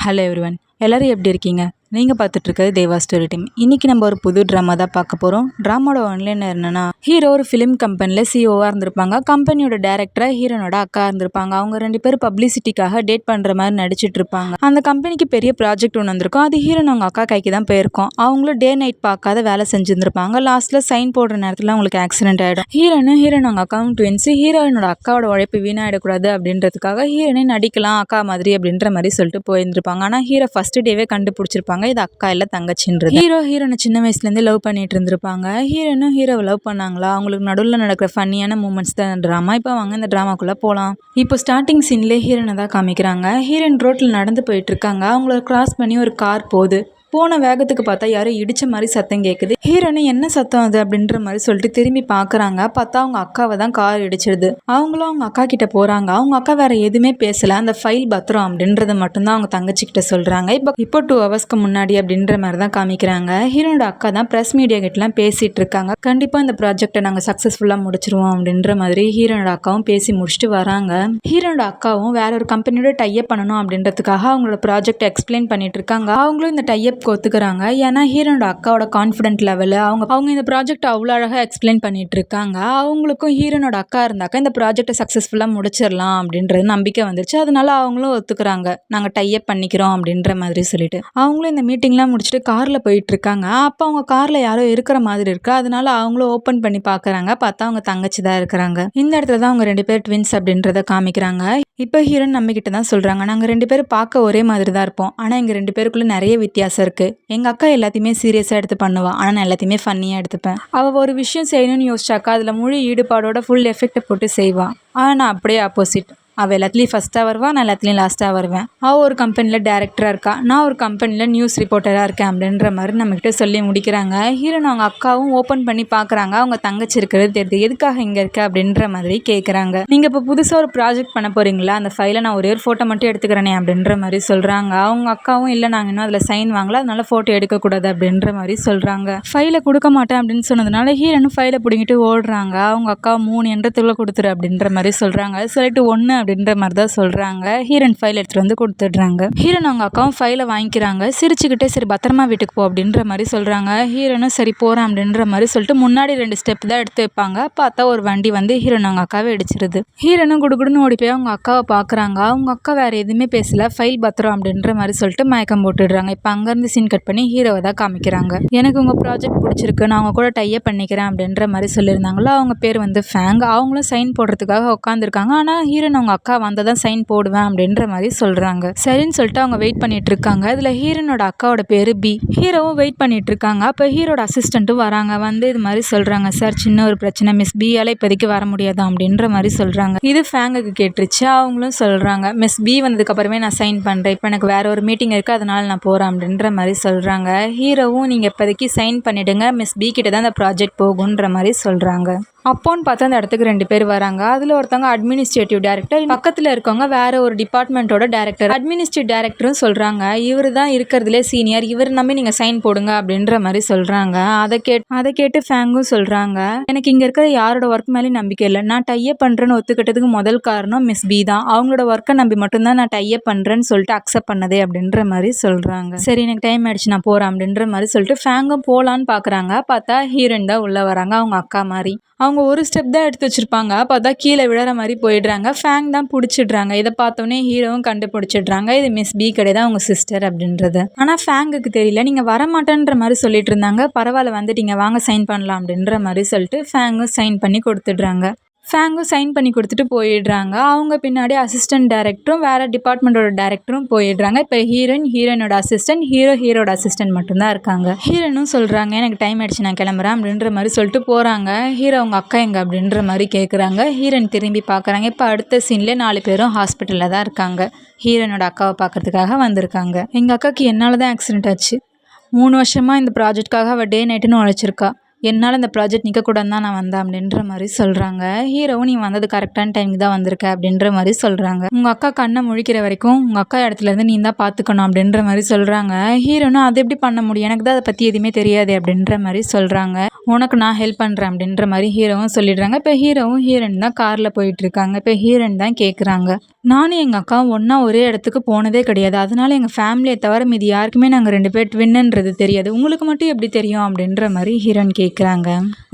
Hello everyone, எல்லாரும் எப்படி இருக்கீங்க? நீங்கள் பார்த்துட்டு இருக்கிறது தேவா ஸ்டோரி டைம். இன்றைக்கி நம்ம ஒரு புது ட்ராமா தான் பார்க்க போகிறோம். ட்ராமாவோட ஒன்லைன் என்னென்னா, ஹீரோ ஒரு ஃபிலிம் கம்பெனியில் சிஓவாக இருந்திருப்பாங்க. கம்பெனியோட டேரக்டராக ஹீரோனோட அக்கா இருந்திருப்பாங்க. அவங்க 2 பேரும் பப்ளிசிட்டிக்காக டேட் பண்ணுற மாதிரி நடிச்சிட்டு இருப்பாங்க. அந்த கம்பெனிக்கு பெரிய ப்ராஜெக்ட் ஒன்று வந்திருக்கும். அது ஹீரோன் அவங்க அக்கா கைக்கு தான் போயிருக்கும். அவங்களும் டே நைட் பார்க்காத வேலை செஞ்சுருந்துருப்பாங்க. லாஸ்ட்டில் சைன் போடுற நேரத்தில் அவங்களுக்கு ஆக்சிடென்ட் ஆகிடும். ஹீரோன் அவங்க அக்காவும் ட்வின்ஸ். ஹீரோயினோட அக்காவோட உழைப்பு வீணாயிடக்கூடாது அப்படின்றதுக்காக ஹீரோனே நடிக்கலாம் அக்கா மாதிரி அப்படின்ற மாதிரி சொல்லிட்டு போயிருந்திருப்பாங்க. ஆனால் ஹீரோ ஃபர்ஸ்ட் டேவே கண்டுபிடிச்சிருப்பாங்க இது அக்கா இல்ல தங்கச்சின்றது. ஹீரோனை சின்ன வயசுல இருந்து லவ் பண்ணிட்டு இருந்திருப்பாங்க. ஹீரோனும் ஹீரோவை லவ் பண்ணாங்களா, அவங்களுக்கு நடுவில் நடக்கிற ஃபன்னியான மூமெண்ட்ஸ் தான் ட்ராமா. இப்போ வாங்க இந்த ட்ராமாக்குள்ள போகலாம். இப்போ ஸ்டார்டிங் சீன்லேயே ஹீரோனை தான் காமிக்கிறாங்க. ஹீரோயின் ரோட்ல நடந்து போயிட்டு இருக்காங்க. அவங்கள கிராஸ் பண்ணி ஒரு கார் போகுது. போன வேகத்துக்கு பார்த்தா யாரோ இடிச்ச மாதிரி சத்தம் கேட்குது. ஹீரோனு என்ன சத்தம் அது அப்படின்ற மாதிரி சொல்லிட்டு திரும்பி பார்க்குறாங்க. பார்த்தா அவங்க அக்காவை தான் கார் இடிச்சிடுது. அவங்களும் அவங்க அக்கா கிட்ட போகிறாங்க. அவங்க அக்கா வேற எதுவுமே பேசலை. அந்த ஃபைல் பத்திரம் அப்படின்றத மட்டும்தான் அவங்க தங்கச்சிக்கிட்ட சொல்கிறாங்க. இப்போ 2 ஹவர்ஸ்க்கு முன்னாடி அப்படின்ற மாதிரி தான் காமிக்கிறாங்க. ஹீரோனோட அக்கா தான் ப்ரெஸ் மீடியா கிட்டலாம் பேசிகிட்டு இருக்காங்க. கண்டிப்பாக இந்த ப்ராஜெக்டை நாங்கள் சக்ஸஸ்ஃபுல்லாக முடிச்சிருவோம் அப்படின்ற மாதிரி ஹீரோனோட அக்காவும் பேசி முடிச்சுட்டு வராங்க. ஹீரோனோட அக்காவும் வேற ஒரு கம்பெனியோட டைப் பண்ணணும் அப்படின்றதுக்காக அவங்களோட ப்ராஜெக்ட் எக்ஸ்பிளைன் பண்ணிட்டு இருக்காங்க. அவங்களும் இந்த டைப் ஒத்துக்கிறாங்க. ஏன்னா ஹீரோனோட அக்காவோட கான்ஃபிடென்ட் லெவலு அவங்க இந்த ப்ராஜெக்ட் அவ்வளோ அழகாக எக்ஸ்பிளைன் பண்ணிட்டு இருக்காங்க. அவங்களுக்கும் ஹீரோனோட அக்கா இருந்தாக்கா இந்த ப்ராஜெக்டை சக்ஸஸ்ஃபுல்லாக முடிச்சிடலாம் அப்படின்றது நம்பிக்கை வந்துருச்சு. அதனால அவங்களும் ஒத்துக்கிறாங்க, நாங்கள் டைப் பண்ணிக்கிறோம் அப்படின்ற மாதிரி சொல்லிட்டு. அவங்களும் இந்த மீட்டிங்லாம் முடிச்சுட்டு காரில் போயிட்டு இருக்காங்க. அப்போ அவங்க காரில் யாரோ இருக்கிற மாதிரி இருக்கு. அதனால அவங்களும் ஓப்பன் பண்ணி பார்க்குறாங்க. பார்த்தா அவங்க தங்கச்சி தான் இருக்கிறாங்க. இந்த இடத்துல தான் அவங்க 2 பேர் ட்வின்ஸ் அப்படின்றத காமிக்கிறாங்க. இப்போ ஹீரோன் நம்ம கிட்ட தான் சொல்கிறாங்க, நாங்கள் 2 பேரும் பார்க்க ஒரே மாதிரி தான் இருப்போம், ஆனால் எங்கள் 2 பேருக்குள்ளே நிறைய வித்தியாசம் இருக்குது. எங்கள் அக்கா எல்லாத்தையுமே சீரியஸாக எடுத்து பண்ணுவாள், ஆனால் நான் எல்லாத்தையுமே ஃபன்னியாக எடுத்துப்பேன். அவள் ஒரு விஷயம் செய்யணும்னு யோசிச்சாக்கா அதில் முழு ஈடுபாடோட ஃபுல் எஃபெக்டை போட்டு செய்வாள். ஆனால் நான் அப்படியே ஆப்போசிட். அவள் எல்லாத்துலேயும் ஃபஸ்ட்டாக வருவாள், நான் எல்லாத்துலேயும் லாஸ்ட்டாக வருவேன். அவள் ஒரு கம்பெனியில் டேரக்டராக இருக்கா, நான் ஒரு கம்பெனியில் நியூஸ் ரிப்போர்ட்டராக இருக்கேன் அப்படின்ற மாதிரி நம்மக்கிட்ட சொல்லி முடிக்கிறாங்க. ஹீரோன் அவங்க அக்காவும் ஓப்பன் பண்ணி பார்க்குறாங்க. அவங்க தங்கச்சி இருக்கிறது தெரியுது. எதுக்காக இங்கே இருக்க அப்படின்ற மாதிரி கேட்குறாங்க. நீங்கள் இப்போ புதுசாக ஒரு ப்ராஜெக்ட் பண்ண போகிறீங்களா, அந்த ஃபைலை நான் ஒரே ஒரு ஃபோட்டோ மட்டும் எடுத்துக்கிறேனே அப்படின்ற மாதிரி சொல்கிறாங்க. அவங்க அக்காவும் இல்லை, நாங்கள் இன்னும் அதில் சைன் வாங்கல, அதனால ஃபோட்டோ எடுக்கக்கூடாது அப்படின்ற மாதிரி சொல்கிறாங்க. ஃபைலை கொடுக்க மாட்டேன் அப்படின்னு சொன்னதுனால ஹீரோனும் ஃபைலை பிடிங்கிட்டு ஓடுறாங்க. அவங்க அக்கா 3 எண்ணத்துக்குள்ள கொடுத்துரு அப்படின்ற மாதிரி சொல்கிறாங்க. சொல்லிட்டு 1 அப்படின்ற மாதிரி தான் சொல்கிறாங்க. ஹீரோன் ஃபைல் எடுத்துகிட்டு வந்து கொடுத்துட்றாங்க. ஹீரோன் அவங்க அக்காவும் ஃபைலை வாங்கிக்கிறாங்க. சிரிச்சுக்கிட்டே சரி பத்திரமா வீட்டுக்கு போ அப்படின்ற மாதிரி சொல்கிறாங்க. ஹீரோனும் சரி போகிறேன் அப்படின்ற மாதிரி சொல்லிட்டு முன்னாடி 2 ஸ்டெப் தான் எடுத்து வைப்பாங்க. பார்த்தா ஒரு வண்டி வந்து ஹீரோன் அவங்க அக்காவை இடிச்சிருது. ஹீரோனும் குடுகுடுன்னு ஓடி போய் அவங்க அக்காவை பார்க்குறாங்க. அவங்க அக்கா வேறு எதுவுமே பேசல, ஃபைல் பத்திரம் அப்படின்ற மாதிரி சொல்லிட்டு மயக்கம் போட்டுடுறாங்க. இப்போ அங்கேருந்து சீன் கட் பண்ணி ஹீரோவை தான் காமிக்கிறாங்க. எனக்கு உங்கள் ப்ராஜெக்ட் பிடிச்சிருக்கு, நான் அவங்க கூட டைப் பண்ணிக்கிறேன் அப்படின்ற மாதிரி சொல்லியிருந்தாங்களோ. அவங்க பேர் வந்து ஃபேங். அவங்களும் சைன் போடுறதுக்காக உட்காந்துருக்காங்க. ஆனால் ஹீரோன் அவங்க அக்கா வந்தால் தான் சைன் போடுவேன் அப்படின்ற மாதிரி சொல்கிறாங்க. சரின்னு சொல்லிட்டு அவங்க வெயிட் பண்ணிட்டு இருக்காங்க. இதில் ஹீரோனோட அக்காவோட பேர் பி. ஹீரோவும் வெயிட் பண்ணிட்டு இருக்காங்க. அப்போ ஹீரோட அசிஸ்டண்ட்டும் வராங்க. வந்து இது மாதிரி சொல்கிறாங்க, சார் சின்ன ஒரு பிரச்சனை, மிஸ் பியால் இப்போதைக்கு வர முடியாதா அப்படின்ற மாதிரி சொல்கிறாங்க. இது ஃபேங்குக்கு கேட்டுருச்சு. அவங்களும் சொல்கிறாங்க, மிஸ் பி வந்ததுக்கப்புறமே நான் சைன் பண்ணுறேன், இப்போ எனக்கு வேற ஒரு மீட்டிங் இருக்குது அதனால நான் போகிறேன் அப்படின்ற மாதிரி சொல்கிறாங்க. ஹீரோவும் நீங்கள் இப்போதைக்கு சைன் பண்ணிவிடுங்க, மிஸ் பி கிட்ட தான் இந்த ப்ராஜெக்ட் போகுன்ற மாதிரி சொல்கிறாங்க. அப்போன்னு பார்த்தா அந்த இடத்துக்கு 2 பேர் வராங்க. அதில் ஒருத்தவங்க அட்மினிஸ்ட்ரேட்டிவ் டைரக்டர், பக்கத்தில் இருக்கவங்க வேற ஒரு டிபார்ட்மெண்ட்டோட டைரக்டர். அட்மினிஸ்ட்ரேட்டிவ் டைரக்டரும் சொல்கிறாங்க, இவர் தான் இருக்கிறதுலே சீனியர், இவர் நம்பி நீங்கள் சைன் போடுங்க அப்படின்ற மாதிரி சொல்கிறாங்க. அதை கேட்டு ஃபேங்கும் சொல்கிறாங்க, எனக்கு இங்கே இருக்கிற யாரோட ஒர்க் மேலேயும் நம்பிக்கை இல்லை, நான் டைப் பண்ணுறேன்னு ஒத்துக்கிட்டதுக்கு முதல் காரணம் மிஸ் பி தான். அவங்களோட ஒர்க்கை நம்பி மட்டும்தான் நான் டைப் பண்ணுறேன்னு சொல்லிட்டு அக்செப்ட் பண்ணதே அப்படின்ற மாதிரி சொல்கிறாங்க. சரி எனக்கு டைம் ஆயிடுச்சு நான் போகிறேன் அப்படின்ற மாதிரி சொல்லிட்டு ஃபேங்கும் போகலான்னு பார்க்குறாங்க. பார்த்தா ஹீரோயின் தான் உள்ளே வராங்க. அவங்க அக்கா மாதிரி அவங்க ஒரு ஸ்டெப் தான் எடுத்து வச்சுருப்பாங்க. பார்த்தா கீழே விழற மாதிரி போயிடுறாங்க. ஃபேங் தான் பிடிச்சிடுறாங்க. இதை பார்த்தோன்னே ஹீரோவும் கண்டுபிடிச்சிடுறாங்க, இது மிஸ் பி கிடையாது அவங்க சிஸ்டர் அப்படின்றது. ஆனால் ஃபேங்குக்கு தெரியல. நீங்கள் வரமாட்டேன்ற மாதிரி சொல்லிட்டு இருந்தாங்க, பரவாயில்ல வந்துட்டீங்க வாங்க சைன் பண்ணலாம் அப்படின்ற மாதிரி சொல்லிட்டு ஃபேங்கும் சைன் பண்ணி கொடுத்துட்றாங்க. ஃபேங்கும் சைன் பண்ணி கொடுத்துட்டு போயிடுறாங்க. அவங்க பின்னாடி அசிஸ்டன்ட் டைரக்டரும் வேறு டிபார்ட்மெண்ட்டோட டைரக்டரும் போயிடுறாங்க. இப்போ ஹீரோனோட அசிஸ்டன்ட், ஹீரோட அசிஸ்டன்ட் மட்டும்தான் இருக்காங்க. ஹீரோனும் சொல்கிறாங்க, எனக்கு டைம் ஆயிடுச்சு நான் கிளம்புறேன் அப்படின்ற மாதிரி சொல்லிட்டு போகிறாங்க. ஹீரோ அவங்க அக்கா எங்க அப்படின்ற மாதிரி கேட்குறாங்க. ஹீரோன் திரும்பி பார்க்குறாங்க. இப்போ அடுத்த சீன்லேயே 4 பேரும் ஹாஸ்பிட்டலில் தான் இருக்காங்க. ஹீரோனோட அக்காவை பார்க்கறதுக்காக வந்திருக்காங்க. எங்கள் அக்காவுக்கு என்னால் தான் ஆக்சிடென்ட் ஆச்சு. 3 வருஷமாக இந்த ப்ராஜெக்ட்காக அவள் டே நைட்டுன்னு உழைச்சிருக்கா. என்னால் இந்த ப்ராஜெக்ட் நிற்கக்கூடாதுன்னு தான் நான் வந்தேன் அப்படின்ற மாதிரி சொல்கிறாங்க. ஹீரோவும் நீ வந்தது கரெக்டான டைமுக்கு தான் வந்திருக்க அப்படின்ற மாதிரி சொல்கிறாங்க. உங்கள் அக்கா கண்ணை முழிக்கிற வரைக்கும் உங்கள் அக்கா இடத்துலேருந்து நீ தான் பார்த்துக்கணும் அப்படின்ற மாதிரி சொல்கிறாங்க. ஹீரோனும் அது எப்படி பண்ண முடியும், எனக்கு தான் அதை பற்றி எதுவுமே தெரியாது அப்படின்ற மாதிரி சொல்கிறாங்க. உனக்கு நான் ஹெல்ப் பண்ணுறேன் அப்படின்ற மாதிரி ஹீரோவும் சொல்லிடுறாங்க. இப்போ ஹீரோவும் ஹீரோயின் தான் காரில் போயிட்டுருக்காங்க. இப்போ ஹீரோயின் தான் கேட்குறாங்க, நானும் எங்கள் அக்காவும் ஒன்றா ஒரே இடத்துக்கு போனதே கிடையாது, அதனால எங்கள் ஃபேமிலியை தவிர மீதி யாருக்குமே நாங்கள் 2 பேர் ட்வின்னுன்றது தெரியாது, உங்களுக்கு மட்டும் எப்படி தெரியும் அப்படின்ற மாதிரி ஹீரோயின் கேட்குறாங்க.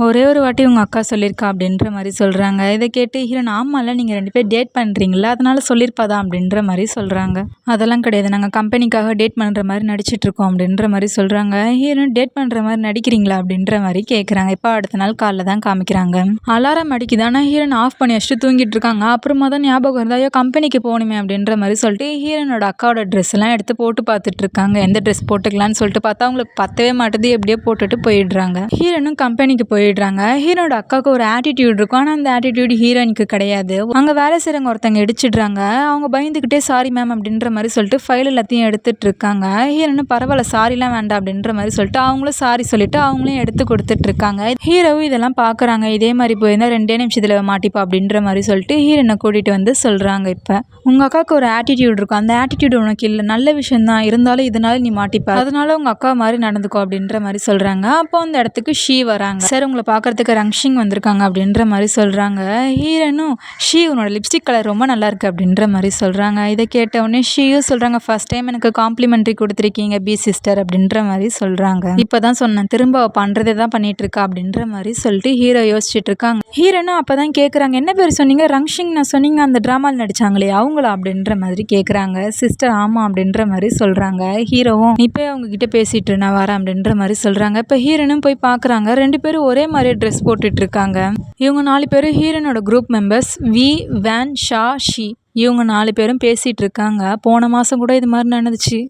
ஒரே ஒரு வாட்டி உங்கள் அக்கா சொல்லியிருக்கா அப்படின்ற மாதிரி சொல்கிறாங்க. இதை கேட்டு ஹீரோயின், ஆமாம்ல நீங்கள் 2 பேர் டேட் பண்ணுறீங்களா அதனால சொல்லியிருப்பாதான் அப்படின்ற மாதிரி சொல்கிறாங்க. அதெல்லாம் கிடையாது, நாங்கள் கம்பெனிக்காக டேட் பண்ணுற மாதிரி நடிச்சிட்ருக்கோம் அப்படின்ற மாதிரி சொல்கிறாங்க. ஹீரோயின், டேட் பண்ணுற மாதிரி நடிக்கிறீங்களா அப்படின்ற மாதிரி கேட்குறாங்க. இப்போ அடுத்த நாள் காலைல தான் காமிக்கிறாங்க. அலாரம் அடிக்குதானா ஹீரோயின் ஆஃப் பண்ணி வச்சுட்டு தூங்கிட்டு இருக்காங்க. அப்புறமா தான் ஞாபகம் இருந்தால் ஐயோ கம்பெனிக்கு போகணுமே அப்படின்ற மாதிரி சொல்லிட்டு ஹீரோனோட அக்காவோட ட்ரெஸ் எல்லாம் எடுத்து போட்டு பார்த்துட்டு இருக்காங்க. எந்த ட்ரெஸ் போட்டுக்கலான்னு சொல்லிட்டு பார்த்தா அவங்களுக்கு பத்தவே மாட்டுது, எப்படியோ போட்டுட்டு போயிடுறாங்க. ஹீரோனும் கம்பெனிக்கு போயிடுறாங்க. ஹீரோனோட அக்காவுக்கு ஒரு ஆட்டிடியூட் இருக்கும், ஆனால் அந்த ஆட்டிடியூட் ஹீரோயினுக்கு கிடையாது. அங்கே வேலை செய்கிறவங்க ஒருத்தங்க இடிச்சிடுறாங்க. அவங்க பயந்துக்கிட்டே சாரி மேம் அப்படின்ற மாதிரி சொல்லிட்டு ஃபைல் எல்லாத்தையும் எடுத்துட்டு இருக்காங்க. ஹீரோனும் பரவாயில்ல சாரிலாம் வேண்டாம் அப்படின்ற மாதிரி சொல்லிட்டு அவங்களும் சாரி சொல்லிட்டு அவங்களையும் எடுத்து கொடுத்துட்டு இருக்காங்க. ஹீரோவும் இதெல்லாம் பார்க்குறாங்க. இதே மாதிரி போயிருந்தா 2 நிமிஷத்தில் மாட்டிப்பா அப்படின்ற மாதிரி சொல்லிட்டு ஹீரோனை கூட்டிகிட்டு வந்து சொல்கிறாங்க. இப்போ உங்கள் அக்காவுக்கு ஒரு ஆட்டிடியூட் இருக்கும், அந்த ஆட்டிடியூட் உனக்கு இல்லை, நல்ல விஷயம் தான், இருந்தாலும் இதனால நீ மாட்டிப்ப, அதனால உங்கள் அக்கா மாதிரி நடந்துக்கோ அப்படின்ற மாதிரி சொல்கிறாங்க. அப்போ அந்த இடத்துக்கு ஷீ வராங்க. சார் உங்களை பார்க்கறதுக்கு ரங்ஷிங் வந்திருக்காங்க அப்படின்ற மாதிரி சொல்கிறாங்க. ஹீரோனும், ஷீ உன்னோட லிப்ஸ்டிக் கலர் ரொம்ப நல்லா இருக்கு அப்படின்ற மாதிரி சொல்கிறாங்க. இதை கேட்டவுடனே ஷீயும் சொல்கிறாங்க, ஃபர்ஸ்ட் டைம் எனக்கு காம்ப்ளிமெண்ட்ரி கொடுத்துருக்கீங்க பி சிஸ்டர் அப்படின்ற மாதிரி சொல்கிறாங்க. இப்போ தான் சொன்னேன், திரும்ப பண்ணுறதே தான் பண்ணிட்டு இருக்கா அப்படின்ற மாதிரி சொல்லிட்டு ஹீரோ யோசிச்சுட்டு இருக்காங்க. ஹீரோனும் அப்போ தான் கேட்குறாங்க, என்ன பேர் சொன்னீங்க, ரங்ஷிங் நான் சொன்னீங்க அந்த ட்ராமாவில் நடிச்சாங்களே அவங்களா அப்படின்ற மாதிரி கேட்குறாங்க. சிஸ்டர் ஆமாம் அப்படின்ற மாதிரி சொல்கிறாங்க. ஹீரோவும் நீ போய் அவங்க கிட்ட பேசிட்டு நான் வரேன் அப்படின்ற மாதிரி சொல்கிறாங்க. இப்போ ஹீரோனும் போய் பார்க்குறாங்க. 2 பேரும் ஒரே மாதிரி ட்ரெஸ் போட்டுட்டு இருக்காங்க. இவங்க 4 பேரும் ஹீரோனோட குரூப் மெம்பர்ஸ் வி, வேன், ஷா, ஷி. இவங்க 4 பேரும் பேசிகிட்டு இருக்காங்க. போன மாதம் கூட இது மாதிரி நடந்துச்சு,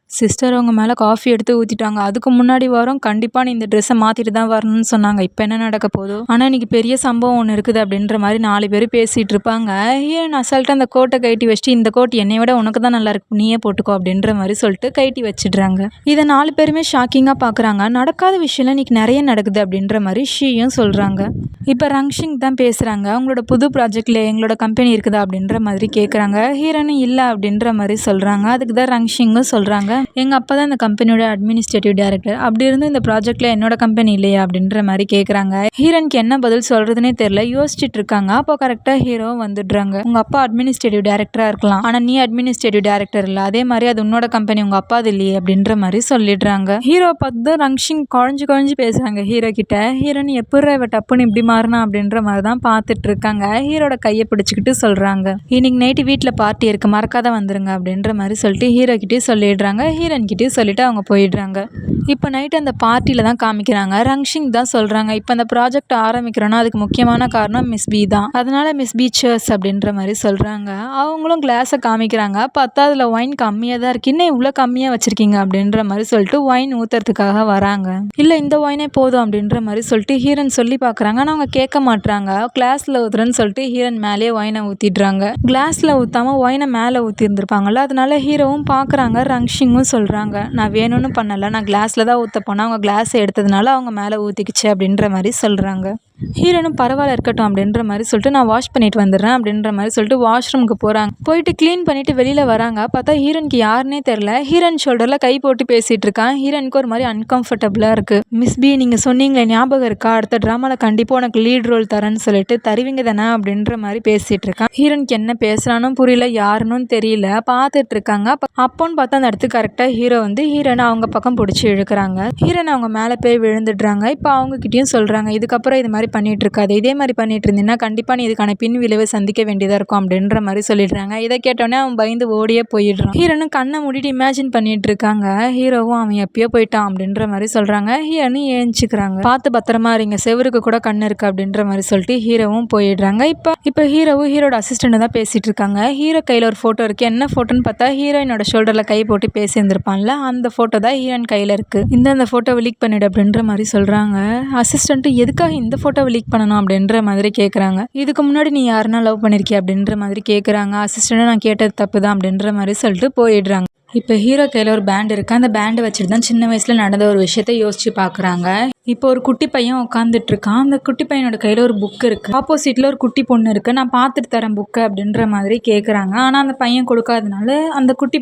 சிஸ்டர் அவங்க மேலே காஃபி எடுத்து ஊற்றிட்டாங்க, அதுக்கு முன்னாடி வாரம் கண்டிப்பாக நீ இந்த ட்ரெஸ்ஸை மாற்றிட்டு தான் வரணும்னு சொன்னாங்க, இப்போ என்ன நடக்க போதோ, ஆனால் இன்றைக்கி பெரிய சம்பவம் ஒன்று இருக்குது அப்படின்ற மாதிரி 4 பேர் பேசிகிட்டு இருப்பாங்க. ஏன் அசால்ட்டாக அந்த கோட்டை கைட்டி வச்சுட்டு இந்த கோட் என்னை விட உனக்கு தான் நல்லா இருக்கு நீயே போட்டுக்கோ அப்படின்ற மாதிரி சொல்லிட்டு கைட்டி வச்சிடுறாங்க. இதை 4 பேருமே ஷாக்கிங்காக பார்க்குறாங்க. நடக்காத விஷயம்லாம் இன்றைக்கி நிறைய நடக்குது அப்படின்ற மாதிரி ஷீயும் சொல்கிறாங்க. இப்போ ரங்ஷிங் தான் பேசுகிறாங்க. அவங்களோட புது ப்ராஜெக்டில் எங்களோட கம்பெனி இருக்குதா அப்படின்ற மாதிரி கேட்குறாங்க. ஹீரோனும் இல்லை அப்படின்ற மாதிரி சொல்கிறாங்க. அதுக்கு தான் ரங்ஷிங்கும் சொல்கிறாங்க, எங்கள் அப்பா தான் இந்த கம்பெனியோட அட்மினிஸ்ட்ரேட்டிவ் டைரக்டர், அப்படி இருந்து இந்த ப்ராஜெக்டில் என்னோட கம்பெனி இல்லையா அப்படின்ற மாதிரி கேட்குறாங்க. ஹீரோனுக்கு என்ன பதில் சொல்கிறதுனே தெரியல, யோசிச்சுட்டு இருக்காங்க. அப்போ கரெக்டாக ஹீரோவும் வந்துடுறாங்க. உங்கள் அப்பா அட்மினிஸ்ட்ரேட்டிவ் டைரக்டராக இருக்கலாம், ஆனால் நீ அட்மினிஸ்ட்ரேட்டிவ் டைரக்டர் இல்லை, அதே மாதிரி அது உன்னோட கம்பெனி, உங்கள் அப்பா அது இல்லையே அப்படின்ற மாதிரி சொல்லிடுறாங்க. ஹீரோ பார்த்து ரங்ஷிங் குழஞ்சு பேசுகிறாங்க ஹீரோ கிட்ட. ஹீரோன்னு எப்படி இவ டப்புன்னு இப்படி மாறினா அப்படின்ற மாதிரி தான் பார்த்துட்டு இருக்காங்க. ஹீரோட கையை பிடிச்சிக்கிட்டு சொல்கிறாங்க, இன்னைக்கு நைட்டு வீட்டில் பார்ட்டி இருக்குது மறக்காத வந்துருங்க அப்படின்ற மாதிரி சொல்லிட்டு ஹீரோ கிட்டே சொல்லிடுறாங்க. ஹீரோயின் கிட்டே சொல்லிட்டு அவங்க போயிடுறாங்க. இப்போ நைட் அந்த பார்ட்டியில் தான் காமிக்கிறாங்க. ரங்ஷிங் தான் சொல்கிறாங்க, இப்போ அந்த ப்ராஜெக்ட் ஆரம்பிக்கிறோன்னா அதுக்கு முக்கியமான காரணம் மிஸ் பி தான், அதனால மிஸ் பி சேர்ஸ் அப்படின்ற மாதிரி சொல்கிறாங்க. அவங்களும் கிளாஸை காமிக்கிறாங்க. பார்த்தா அதில் ஒயின் கம்மியாக தான் இருக்குது, இன்னும் இவ்வளோ கம்மியாக வச்சுருக்கீங்க அப்படின்ற மாதிரி சொல்லிட்டு ஒயின் ஊற்றுறதுக்காக வராங்க. இல்லை இந்த ஒயினே போதும் அப்படின்ற மாதிரி சொல்லிட்டு ஹீரோயின் சொல்லி பார்க்குறாங்க. ஆனால் அவங்க கேட்க மாட்டுறாங்க. கிளாஸில் ஊற்றுறேன்னு சொல்லிட்டு ஹீரோயின் மேலேயே ஒயினை ஊற்றிடுறாங்க. கிளாஸில் ஊற்றாமல் ஒயினை மேலே ஊற்றிருந்துருப்பாங்கல்ல, அதனால ஹீரோவும் பார்க்குறாங்க. ரங்ஷிங்கும் சொல்கிறாங்க, நான் வேணும்னு பண்ணலை, நான் கிளாஸில் தான் ஊற்ற போனேன், அவங்க கிளாஸை எடுத்ததுனால அவங்க மேலே ஊற்றிக்கிச்சு அப்படின்ற மாதிரி சொல்கிறாங்க. ஹீரோனும் பரவாயில்ல இருக்கட்டும் அப்படின்ற மாதிரி சொல்லிட்டு நான் வாஷ் பண்ணிட்டு வந்துடுறேன் அப்படின்ற மாதிரி சொல்லிட்டு வாஷ்ரூமுக்கு போகிறாங்க. போயிட்டு க்ளீன் பண்ணிட்டு வெளியில் வராங்க. பார்த்தா ஹீரோனுக்கு யாருன்னே தெரில. ஹீரோயின் ஷோல்டரில் கை போட்டு பேசிகிட்டு இருக்கான். ஹீரோனுக்கு ஒரு மாதிரி அன்கம்ஃபர்டபுளாக இருக்குது. மிஸ் பி நீங்கள் சொன்னீங்களே ஞாபகம் இருக்கா, அடுத்த ட்ராமாவில் கண்டிப்பாக உனக்கு லீட் ரோல் தரேன்னு சொல்லிட்டு தருவீங்க தானே அப்படின்ற மாதிரி பேசிகிட்டு இருக்கான். ஹீரோனுக்கு என்ன பேசுகிறானும் புரியல, யாருன்னு தெரியல, பார்த்துட்டு இருக்காங்க. அப்போன்னு பார்த்தா அந்த இடத்துக்கு கரெக்டாக ஹீரோ வந்து ஹீரோனை அவங்க பக்கம் பிடிச்சி இழுக்கிறாங்க. ஹீரோனை அவங்க மேலே போய் விழுந்துடுறாங்க. இப்போ அவங்ககிட்டயும் சொல்கிறாங்க, இதுக்கப்புறம் இது மாதிரி பண்ணிட்டு இருக்காது, இதே மாதிரி பண்ணிட்டு இருந்தீங்கன்னா கண்டிப்பாக நீ இதுக்கான பின் விளைவை சந்திக்க வேண்டியதாக இருக்கும் அப்படின்ற மாதிரி சொல்லிடுறாங்க. இதை கேட்டோன்னே அவன் பயந்து ஓடியே போயிடுறான். ஹீரோனும் கண்ணை மூடிட்டு இமேஜின் பண்ணிட்டு இருக்காங்க. ஹீரோவும் அவன் எப்பயோ போயிட்டான் அப்படின்ற மாதிரி சொல்கிறாங்க. ஹீரோனும் ஏஞ்சிக்கிறாங்க. பார்த்து பத்திரமா இருங்க, செவருக்கு கூட கண்ணு இருக்கு அப்படின்ற மாதிரி சொல்லிட்டு ஹீரோவும் போயிடுறாங்க. இப்போ ஹீரோவும் ஹீரோட அசிஸ்டண்ட் தான் பேசிட்டு இருக்காங்க. ஹீரோ கையில் ஒரு ஃபோட்டோ இருக்குது. என்ன ஃபோட்டோன்னு பார்த்தா ஹீரோயினோட ஷோல்டரில் கை போட்டு பேசியிருந்திருப்பான்ல, அந்த ஃபோட்டோ தான் ஹீரோயின் கையில் இருக்குது. இந்த ஃபோட்டோவை லீக் பண்ணிடு அப்படின்ற மாதிரி சொல்கிறாங்க. அசிஸ்டண்ட்டு எதுக்காக இந்த ஃபோட்டோ லீக் பண்ணணும் அப்படின்ற மாதிரி கேட்குறாங்க. இதுக்கு முன்னாடி நீ யாருன்னா லவ் பண்ணியிருக்கிய அப்படின்ற மாதிரி கேட்குறாங்க. அசிஸ்டண்ட்டு நான் கேட்டது தப்பு தான் அப்படின்ற மாதிரி சொல்லிட்டு போயிடுறாங்க. இப்போ ஹீரோ கையில் ஒரு பேண்ட் இருக்குது. அந்த பேண்டை வச்சுட்டு தான் சின்ன வயசில் நடந்த ஒரு விஷயத்த யோசிச்சு பார்க்குறாங்க. இப்போ ஒரு குட்டி பையன் உட்காந்துட்டு இருக்கான். அந்த குட்டி பையனோட கையில் ஒரு புக் இருக்குது. ஆப்போசிட்டில் ஒரு குட்டி பொண்ணு இருக்குது. நான் பார்த்துட்டு தரேன் புக்கை அப்படின்ற மாதிரி கேட்குறாங்க. ஆனால் அந்த பையன் கொடுக்காதனால அந்த குட்டி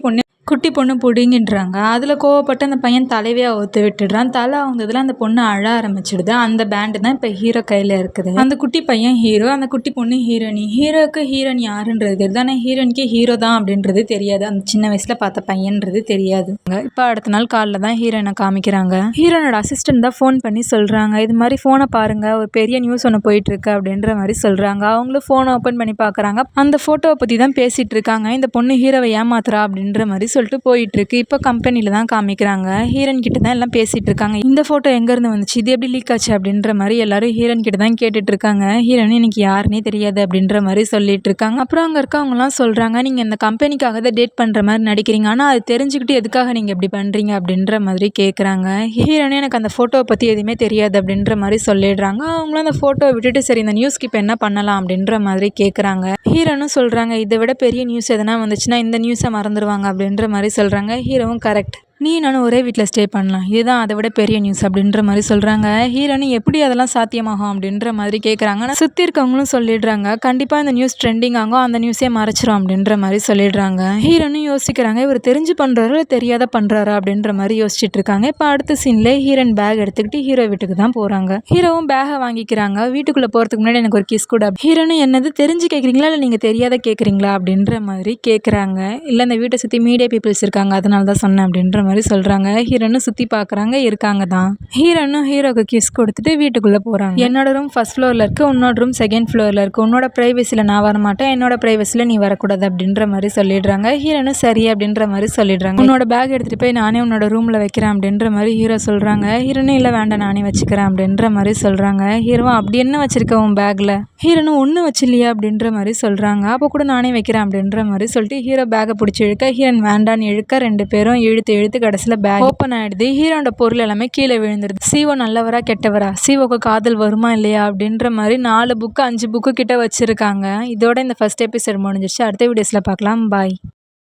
பொண்ணு பிடிங்கின்றாங்க. அதில் கோவப்பட்டு அந்த பையன் தலைவே அவுத்து விட்டுடுறான். தலை அவுந்ததில் அந்த பொண்ணு அழ ஆரம்பிச்சிடுது. அந்த பேண்டு தான் இப்போ ஹீரோ கையில் இருக்குது. அந்த குட்டி பையன் ஹீரோ, அந்த குட்டி பொண்ணு ஹீரோனி. ஹீரோக்கு ஹீரோயின் யாருன்றது தெரியுது, ஆனால் ஹீரோனிக்கு ஹீரோ தான் அப்படின்றது தெரியாது. அந்த சின்ன வயசில் பார்த்த பையன்றது தெரியாது. இப்போ அடுத்த நாள் காலைல தான் ஹீரோனை காமிக்கிறாங்க. ஹீரோனோட அசிஸ்டன்ட் தான் ஃபோன் பண்ணி சொல்கிறாங்க, இது மாதிரி ஃபோனை பாருங்கள், ஒரு பெரிய நியூஸ் ஒன்று போயிட்டுருக்கு அப்படின்ற மாதிரி சொல்கிறாங்க. அவங்களும் ஃபோனை ஓப்பன் பண்ணி பார்க்குறாங்க. அந்த ஃபோட்டோவை பற்றி தான் பேசிகிட்டு இருக்காங்க. இந்த பொண்ணு ஹீரோவை ஏமாத்துறா அப்படின்ற மாதிரி சொல்லிட்டு போயிட்டு இருக்கு. இப்போ கம்பெனியில் தான் காமிக்கிறாங்க. ஹீரோயின் கிட்ட தான் எல்லாம் பேசிட்டு இருக்காங்க. இந்த ஃபோட்டோ எங்கேருந்து வந்துச்சு, இது எப்படி லீக் ஆச்சு அப்படின்ற மாதிரி எல்லாரும் ஹீரோயின் கிட்ட தான் கேட்டுட்டு இருக்காங்க. ஹீரோயின் எனக்கு யாருன்னே தெரியாது அப்படின்ற மாதிரி சொல்லிட்டு இருக்காங்க. அப்புறம் அங்கே இருக்கவங்கலாம் சொல்கிறாங்க, நீங்கள் இந்த கம்பெனிக்காக தான் டேட் பண்ணுற மாதிரி நடிக்கிறீங்க, ஆனால் அது தெரிஞ்சுக்கிட்டு எதுக்காக நீங்கள் இப்படி பண்ணுறீங்க அப்படின்ற மாதிரி கேட்குறாங்க. ஹீரோயின் எனக்கு அந்த ஃபோட்டோவை பற்றி எதுவுமே தெரியாது அப்படின்ற மாதிரி சொல்லிடுறாங்க. அவங்களும் அந்த ஃபோட்டோவை விட்டுட்டு சரி இந்த நியூஸ்க்கு இப்போ என்ன பண்ணலாம் அப்படின்ற மாதிரி கேட்குறாங்க. ஹீரோனும் சொல்கிறாங்க, இதை விட பெரிய நியூஸ் எதனா வந்துச்சுன்னா இந்த நியூஸை மறந்துடுவாங்க அப்படின்ற மாதிரி சொல்கிறாங்க. ஹீரோவும் கரெக்ட், நீ நானும் ஒரே வீட்டில் ஸ்டே பண்ணலாம், இதுதான் அதை விட பெரிய நியூஸ் அப்படின்ற மாதிரி சொல்கிறாங்க. ஹீரோனி எப்படி அதெல்லாம் சாத்தியமாகும் அப்படின்ற மாதிரி கேட்குறாங்க. ஆனால் சுற்றி இருக்கவங்களும் சொல்லிடுறாங்க, கண்டிப்பாக இந்த நியூஸ் ட்ரெண்டிங் ஆகும், அந்த நியூஸே மறைச்சிரும் அப்படின்ற மாதிரி சொல்லிடுறாங்க. ஹீரோனும் யோசிக்கிறாங்க, இவர் தெரிஞ்சு பண்ணுறாரோ இல்லை தெரியாத பண்ணுறாரா அப்படின்ற மாதிரி யோசிச்சுட்டு இருக்காங்க. இப்போ அடுத்த சீன்ல ஹீரோயின் பேக் எடுத்துக்கிட்டு ஹீரோ வீட்டுக்கு தான் போகிறாங்க. ஹீரோவும் பேகை வாங்கிக்கிறாங்க. வீட்டுக்குள்ளே போகிறதுக்கு முன்னாடி எனக்கு ஒரு கிஸ் கூட. ஹீரோனும் என்னது தெரிஞ்சு கேட்குறீங்களா இல்லை நீங்கள் தெரியாத கேட்குறீங்களா அப்படின்ற மாதிரி கேட்குறாங்க. இல்லை இந்த வீட்டை சுற்றி மீடியா பீப்புள்ஸ் இருக்காங்க அதனால தான் சொன்னேன் அப்படின்ற மாதிரி சொல்கிறாங்க. ஹீரோனும் சுற்றி பார்க்குறாங்க, இருக்காங்க தான். ஹீரோனும் ஹீரோக்கு கிஸ் கொடுத்துட்டு வீட்டுக்குள்ளே போகிறாங்க. என்னோட ரூம் ஃபர்ஸ்ட் ஃப்ளோரில் இருக்குது, உன்னோட ரூம் செகண்ட் ஃப்ளோரில் இருக்குது, உன்னோட ப்ரைவசியில் நான் வரமாட்டேன், என்னோட ப்ரைவசியில் நீ வரக்கூடாது அப்படின்ற மாதிரி சொல்லிடுறாங்க. ஹீரோனும் சரி அப்படின்ற மாதிரி சொல்லிடுறாங்க. உன்னோட பேக் எடுத்துகிட்டு போய் நானே உன்னோட ரூமில் வைக்கிறேன் அப்படின்ற மாதிரி ஹீரோ சொல்கிறாங்க. ஹீரோனும் இல்லை வேண்டாம் நானே வச்சுக்கிறேன் அப்படின்ற மாதிரி சொல்கிறாங்க. ஹீரோவும் அப்படி என்ன வச்சிருக்க உன் பேக்கில், ஹீரோனும் ஒன்றும் வச்சில்லையா அப்படின்ற மாதிரி சொல்கிறாங்க. அப்போ கூட நானே வைக்கிறேன் அப்படின்ற மாதிரி சொல்லிட்டு ஹீரோ பேக்கை பிடிச்சி இழுக்க, ஹீரோன் வேண்டான்னு இழுக்க, ரெண்டு பேரும் இழுத்து கடைசியில் பேக் ஓப்பன் ஆயிடுது. ஹீரோட பொருள் எல்லாமே கீழே விழுந்துருது. சிவோ நல்லவரா கெட்டவரா, சிவோக்கு காதல் வருமா இல்லையா அப்படின்ற மாதிரி 4 புக்கு 5 புக்கு கிட்ட வச்சிருக்காங்க. இதோட இந்த ஃபர்ஸ்ட் எபிசோட் முடிஞ்சிருச்சு. அடுத்த வீடியோஸில் பார்க்கலாம். பாய்.